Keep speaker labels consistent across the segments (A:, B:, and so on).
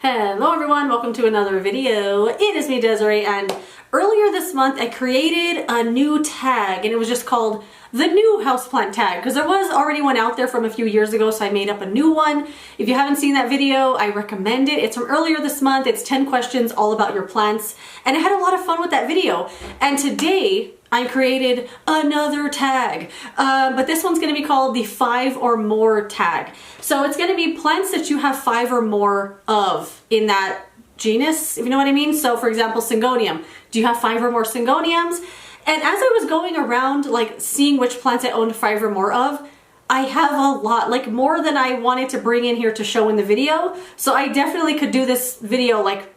A: Hello everyone, welcome to another video. It is me, Desiree, and earlier this month I created a new tag and it was just called the new houseplant tag because there was already one out there from a few years ago, so I made up a new one. If you haven't seen that video, I recommend it. It's from earlier this month. It's 10 questions all about your plants, and I had a lot of fun with that video. And today I created another tag, but this one's going to be called the 5 or more tag. So it's going to be plants that you have 5 or more of in that genus, if you know what I mean. So for example, Syngonium. Do you have 5 or more Syngoniums? And as I was going around, like seeing which plants I owned 5 or more of, I have a lot, like more than I wanted to bring in here to show in the video. So I definitely could do this video like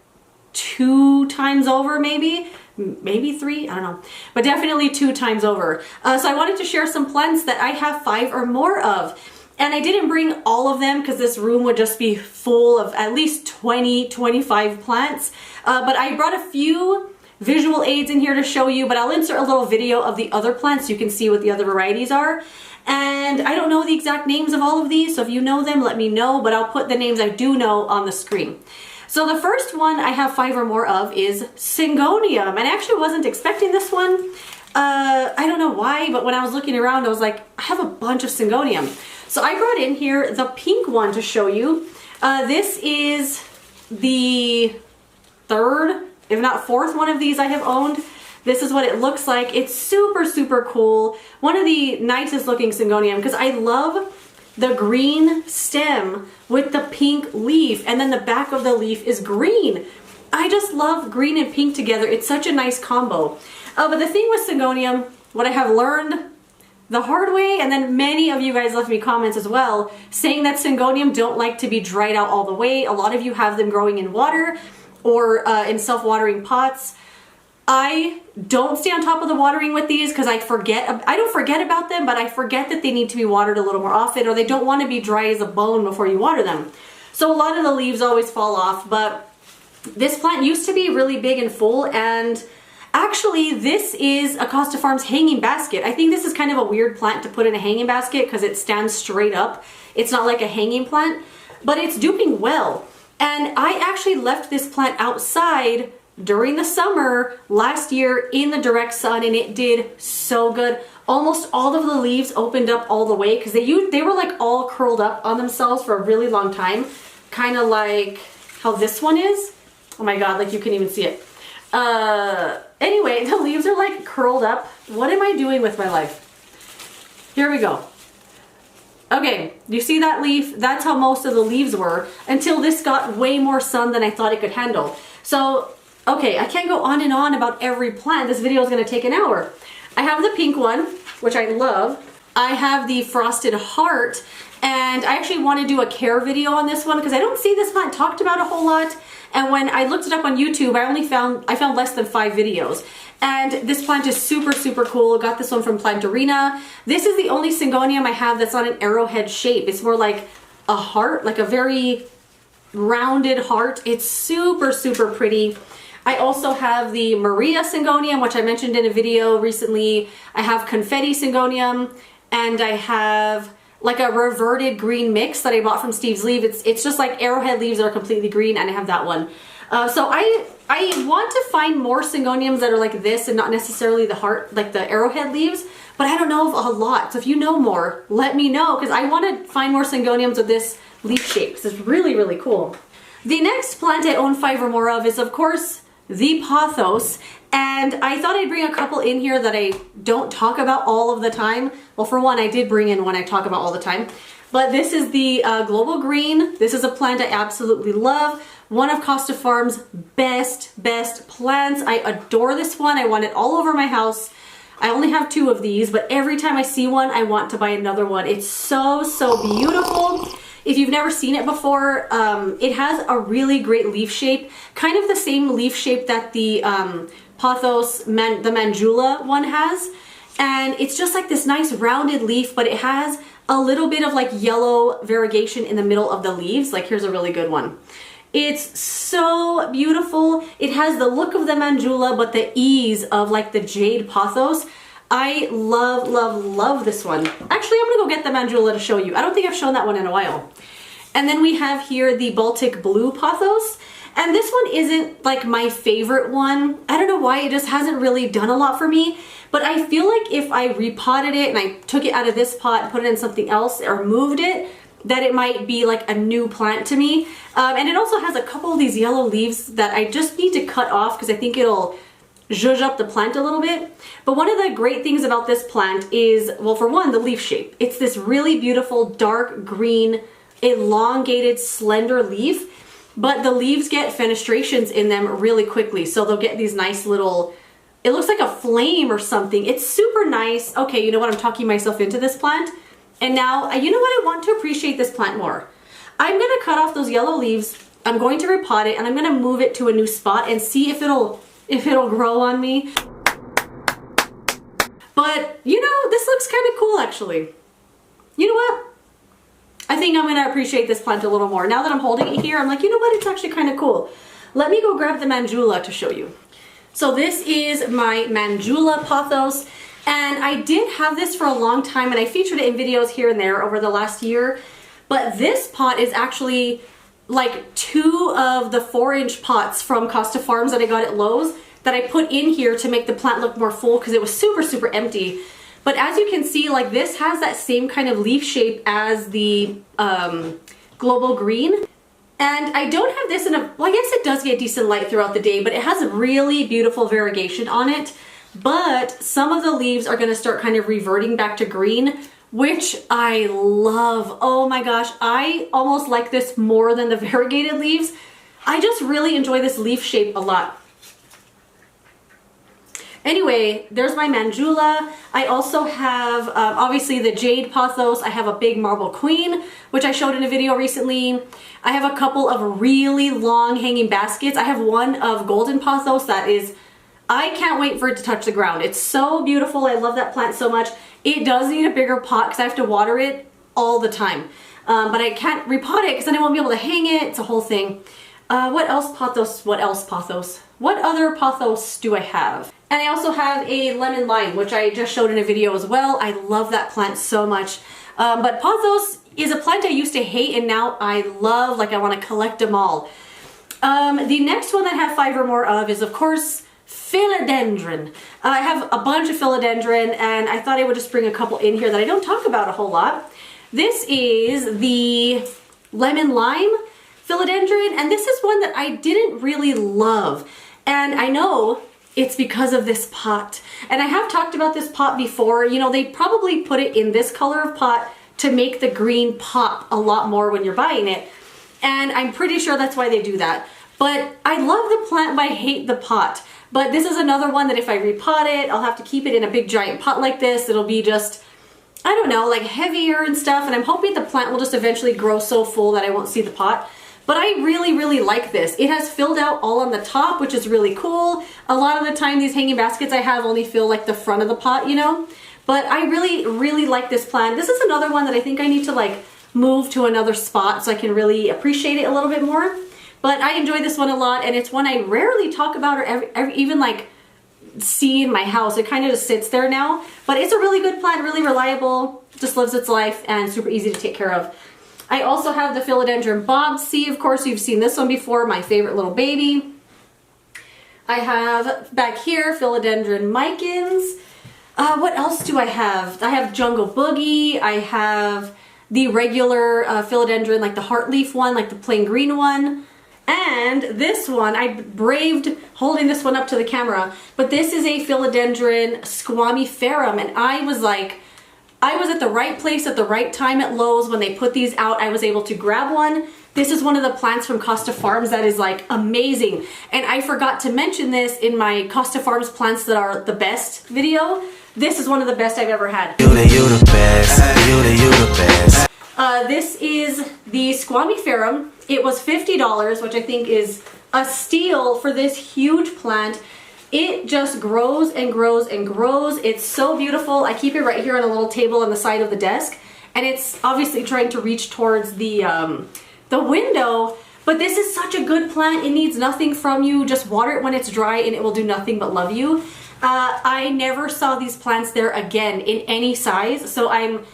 A: 2 times over, maybe 3, I don't know, but definitely 2 times over. So I wanted to share some plants that I have 5 or more of. And I didn't bring all of them because this room would just be full of at least 20, 25 plants. But I brought a few visual aids in here to show you, but I'll insert a little video of the other plants so you can see what the other varieties are. And I don't know the exact names of all of these, so if you know them, let me know, but I'll put the names I do know on the screen. So the first one I have 5 or more of is Syngonium, and I actually wasn't expecting this one. I don't know why, but when I was looking around, I was like, I have a bunch of Syngonium. So I brought in here the pink one to show you. This is the 3rd, if not 4th one of these I have owned. This is what it looks like. It's super, super cool. One of the nicest looking Syngonium because I love the green stem with the pink leaf, and then the back of the leaf is green. I just love green and pink together. It's such a nice combo. But the thing with Syngonium, what I have learned the hard way, and then many of you guys left me comments as well, saying that Syngonium don't like to be dried out all the way. A lot of you have them growing in water or in self-watering pots. I don't stay on top of the watering with these because I don't forget about them, but I forget that they need to be watered a little more often, or they don't want to be dry as a bone before you water them. So a lot of the leaves always fall off, but this plant used to be really big and full, and actually this is Acosta Farms hanging basket. I think this is kind of a weird plant to put in a hanging basket because it stands straight up. It's not like a hanging plant, but it's doing well. And I actually left this plant outside during the summer last year in the direct sun, and it did so good. Almost all of the leaves opened up all the way because they were like all curled up on themselves for a really long time, kind of like how this one is. Oh my god, like you can even see it. Anyway, the leaves are like curled up. What am I doing with my life? Here we go. Okay, you see that leaf? That's how most of the leaves were until this got way more sun than I thought it could handle. So, okay, I can't go on and on about every plant. This video is going to take an hour. I have the pink one, which I love. I have the frosted heart, and I actually want to do a care video on this one because I don't see this plant talked about a whole lot. And when I looked it up on YouTube, I found less than 5 videos. And this plant is super, super cool. Got this one from Plantarina. This is the only Syngonium I have that's not an arrowhead shape. It's more like a heart, like a very rounded heart. It's super, super pretty. I also have the Maria Syngonium, which I mentioned in a video recently. I have Confetti Syngonium, and I have like a reverted green mix that I bought from Steve's Leaf. It's just like arrowhead leaves that are completely green, and I have that one. So I want to find more Syngoniums that are like this and not necessarily the heart, like the arrowhead leaves, but I don't know of a lot. So if you know more, let me know because I want to find more Syngoniums with this leaf shape because it's really, really cool. The next plant I own 5 or more of is, of course, the Pothos, and I thought I'd bring a couple in here that I don't talk about all of the time. Well, for one, I did bring in one I talk about all the time, but this is the Global Green. This is a plant I absolutely love. One of Acosta Farms' best plants. I adore this one. I want it all over my house. I only have 2 of these, but every time I see one, I want to buy another one. It's so, so beautiful. If you've never seen it before, it has a really great leaf shape, kind of the same leaf shape that the Pothos, the Manjula one has. And it's just like this nice rounded leaf, but it has a little bit of like yellow variegation in the middle of the leaves. Like here's a really good one. It's so beautiful. It has the look of the Manjula, but the ease of like the jade Pothos. I love, love, love this one. Actually, I'm gonna go get the Manjula to show you. I don't think I've shown that one in a while. And then we have here the Baltic Blue Pothos. And this one isn't like my favorite one. I don't know why, it just hasn't really done a lot for me. But I feel like if I repotted it and I took it out of this pot and put it in something else or moved it, that it might be like a new plant to me. And it also has a couple of these yellow leaves that I just need to cut off because I think it'll zhuzh up the plant a little bit. But one of the great things about this plant is, well, for one, the leaf shape. It's this really beautiful dark green, elongated, slender leaf. But the leaves get fenestrations in them really quickly. So they'll get these nice little, it looks like a flame or something. It's super nice. Okay, you know what? I'm talking myself into this plant. And now, you know what? I want to appreciate this plant more. I'm going to cut off those yellow leaves. I'm going to repot it and I'm going to move it to a new spot and see if it'll grow on me. But, you know, this looks kind of cool actually. You know what? I think I'm going to appreciate this plant a little more. Now that I'm holding it here, I'm like, you know what? It's actually kind of cool. Let me go grab the Mandula to show you. So this is my Mandula Pothos. And I did have this for a long time and I featured it in videos here and there over the last year. But this pot is actually like 2 of the 4-inch pots from Costa Farms that I got at Lowe's that I put in here to make the plant look more full because it was super, super empty. But as you can see, like this has that same kind of leaf shape as the Global Green. And I don't have this in a, well, I guess it does get decent light throughout the day, but it has a really beautiful variegation on it. But some of the leaves are gonna start kind of reverting back to green, which I love. Oh my gosh, I almost like this more than the variegated leaves. I just really enjoy this leaf shape a lot. Anyway, there's my Mandula. I also have, obviously, the Jade Pothos. I have a big Marble Queen, which I showed in a video recently. I have a couple of really long hanging baskets. I have one of Golden Pothos that is, I can't wait for it to touch the ground. It's so beautiful. I love that plant so much. It does need a bigger pot because I have to water it all the time. But I can't repot it because then I won't be able to hang it. It's a whole thing. What else Pothos? What else Pothos? What other Pothos do I have? And I also have a lemon lime, which I just showed in a video as well. I love that plant so much. But Pothos is a plant I used to hate and now I love, like I want to collect them all. The next one that I have 5 or more of is, of course, Philodendron. I have a bunch of Philodendron and I thought I would just bring a couple in here that I don't talk about a whole lot. This is the lemon lime Philodendron, and this is one that I didn't really love. And I know it's because of this pot. And I have talked about this pot before. You know, they probably put it in this color of pot to make the green pop a lot more when you're buying it. And I'm pretty sure that's why they do that. But I love the plant, but I hate the pot. But this is another one that if I repot it, I'll have to keep it in a big giant pot like this. It'll be just, I don't know, like heavier and stuff. And I'm hoping the plant will just eventually grow so full that I won't see the pot. But I really, really like this. It has filled out all on the top, which is really cool. A lot of the time, these hanging baskets I have only fill like the front of the pot, you know? But I really, really like this plant. This is another one that I think I need to like move to another spot so I can really appreciate it a little bit more. But I enjoy this one a lot, and it's one I rarely talk about or ever even like see in my house. It kind of just sits there now. But it's a really good plant, really reliable, just lives its life, and super easy to take care of. I also have the Philodendron Bobbsey. Of course, you've seen this one before, my favorite little baby. I have back here Philodendron Micans. What else do I have? I have Jungle Boogie. I have the regular Philodendron, like the heart leaf one, like the plain green one. And this one, I braved holding this one up to the camera, but this is a Philodendron Squamiferum, and I was like, I was at the right place at the right time at Lowe's when they put these out. I was able to grab one. This is one of the plants from Costa Farms that is like amazing. And I forgot to mention this in my Costa Farms plants that are the best video. This is one of the best I've ever had. You the best. You the best. This is the Squamiferum. It was $50, which I think is a steal for this huge plant. It just grows and grows and grows. It's so beautiful. I keep it right here on a little table on the side of the desk, and it's obviously trying to reach towards the window. But this is such a good plant. It needs nothing from you. Just water it when it's dry, and it will do nothing but love you. I never saw these plants there again in any size, so I'm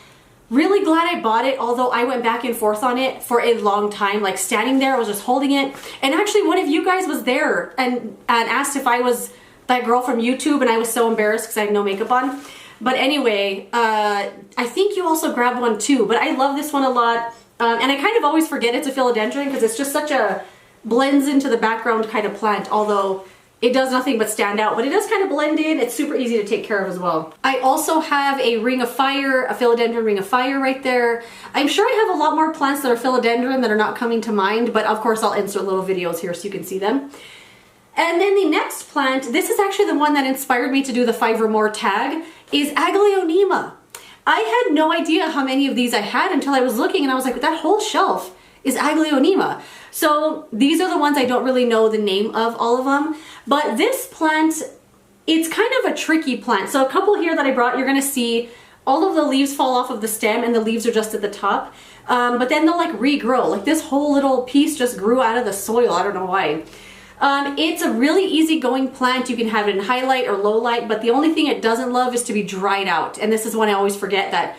A: Really glad I bought it, although I went back and forth on it for a long time, like standing there, I was just holding it. And actually one of you guys was there and asked if I was that girl from YouTube, and I was so embarrassed because I had no makeup on. But anyway, I think you also grabbed one too, but I love this one a lot. And I kind of always forget it's a philodendron because it's just such a blends into the background kind of plant, although it does nothing but stand out, but it does kind of blend in. It's super easy to take care of as well. I also have a ring of fire, a philodendron ring of fire right there. I'm sure I have a lot more plants that are philodendron that are not coming to mind, but of course I'll insert little videos here so you can see them. And then the next plant, this is actually the one that inspired me to do the 5 or more tag, is Aglionema. I had no idea how many of these I had until I was looking, and I was like, that whole shelf is Aglionema. So these are the ones I don't really know the name of, all of them. But this plant, it's kind of a tricky plant. So a couple here that I brought, you're gonna see all of the leaves fall off of the stem and the leaves are just at the top. But then they'll like regrow. Like this whole little piece just grew out of the soil. I don't know why. It's a really easygoing plant. You can have it in highlight or low light, but the only thing it doesn't love is to be dried out. And this is one I always forget that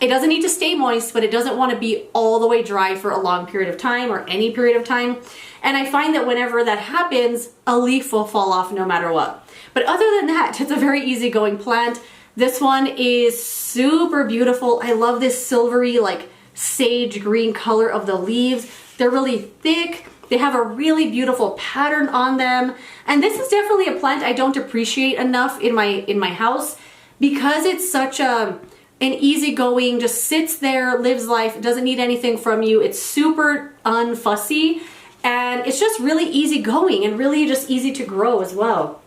A: it doesn't need to stay moist, but it doesn't want to be all the way dry for a long period of time or any period of time. And I find that whenever that happens, a leaf will fall off no matter what. But other than that, it's a very easygoing plant. This one is super beautiful. I love this silvery, like sage green color of the leaves. They're really thick. They have a really beautiful pattern on them. And this is definitely a plant I don't appreciate enough in my house because it's such an easygoing, just sits there, lives life, doesn't need anything from you. It's super unfussy and it's just really easygoing and really just easy to grow as well.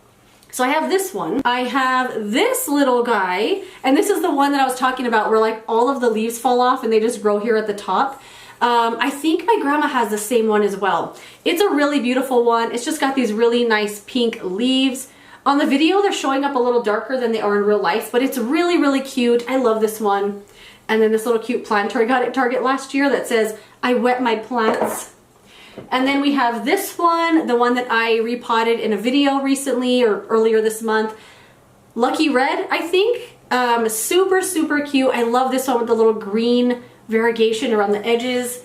A: So I have this one. I have this little guy, and this is the one that I was talking about where like all of the leaves fall off and they just grow here at the top. I think my grandma has the same one as well. It's a really beautiful one. It's just got these really nice pink leaves. On the video, they're showing up a little darker than they are in real life, but it's really, really cute. I love this one. And then this little cute planter I got at Target last year that says, I wet my plants. And then we have this one, the one that I repotted in a video recently or earlier this month. Lucky Red, I think. Super, super cute. I love this one with the little green variegation around the edges.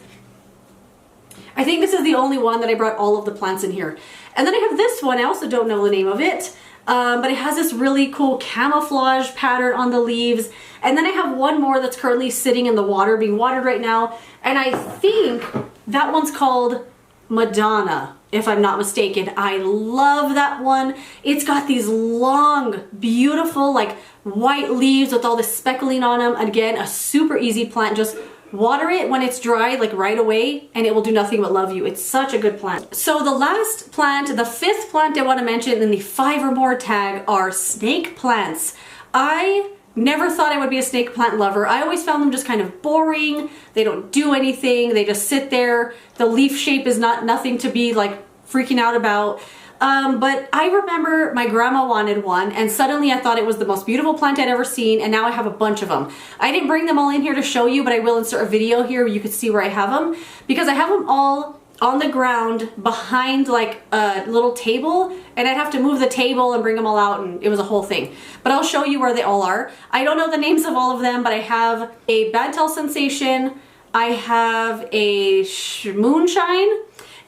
A: I think this is the only one that I brought all of the plants in here. And then I have this one. I also don't know the name of it, but it has this really cool camouflage pattern on the leaves. And then I have one more that's currently sitting in the water, being watered right now. And I think that one's called Madonna, if I'm not mistaken. I love that one. It's got these long, beautiful, like white leaves with all this speckling on them. Again, a super easy plant. Just water it when it's dry, like right away, and it will do nothing but love you. It's such a good plant. So the last plant, the 5th plant I want to mention in the 5 or more tag are snake plants. I never thought I would be a snake plant lover. I always found them just kind of boring. They don't do anything. They just sit there. The leaf shape is nothing to be like freaking out about. But I remember my grandma wanted one and suddenly I thought it was the most beautiful plant I'd ever seen, and now I have a bunch of them. I didn't bring them all in here to show you, but I will insert a video here where you can see where I have them, because I have them all on the ground behind like a little table, and I'd have to move the table and bring them all out, and it was a whole thing. But I'll show you where they all are. I don't know the names of all of them, but I have a Bantel Sensation, I have a Moonshine,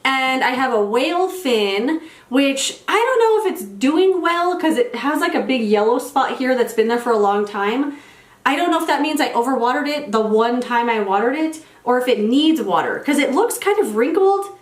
A: and I have a Whale Fin, which I don't know if it's doing well because it has like a big yellow spot here that's been there for a long time. I don't know if that means I overwatered it the one time I watered it, or if it needs water, because it looks kind of wrinkled,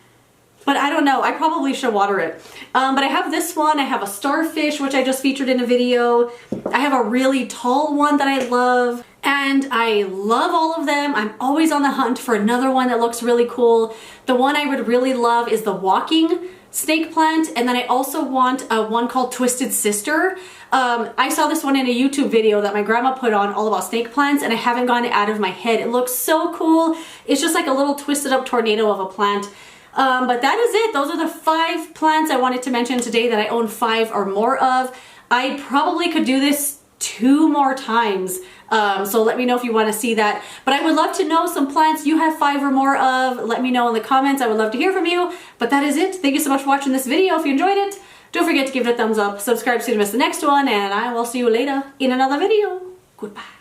A: but I don't know. I probably should water it. But I have this one. I have a starfish, which I just featured in a video. I have a really tall one that I love, and I love all of them. I'm always on the hunt for another one that looks really cool. The one I would really love is the walking snake plant, and then I also want one called Twisted Sister. I saw this one in a YouTube video that my grandma put on all about snake plants, and I haven't gotten it out of my head. It looks so cool. It's just like a little twisted up tornado of a plant. But that is it. Those are the 5 plants I wanted to mention today that I own 5 or more of. I probably could do this 2 more times. So let me know if you want to see that. But I would love to know some plants you have 5 or more of. Let me know in the comments. I would love to hear from you. But that is it. Thank you so much for watching this video. If you enjoyed it, don't forget to give it a thumbs up, subscribe so you don't miss the next one, and I will see you later in another video. Goodbye.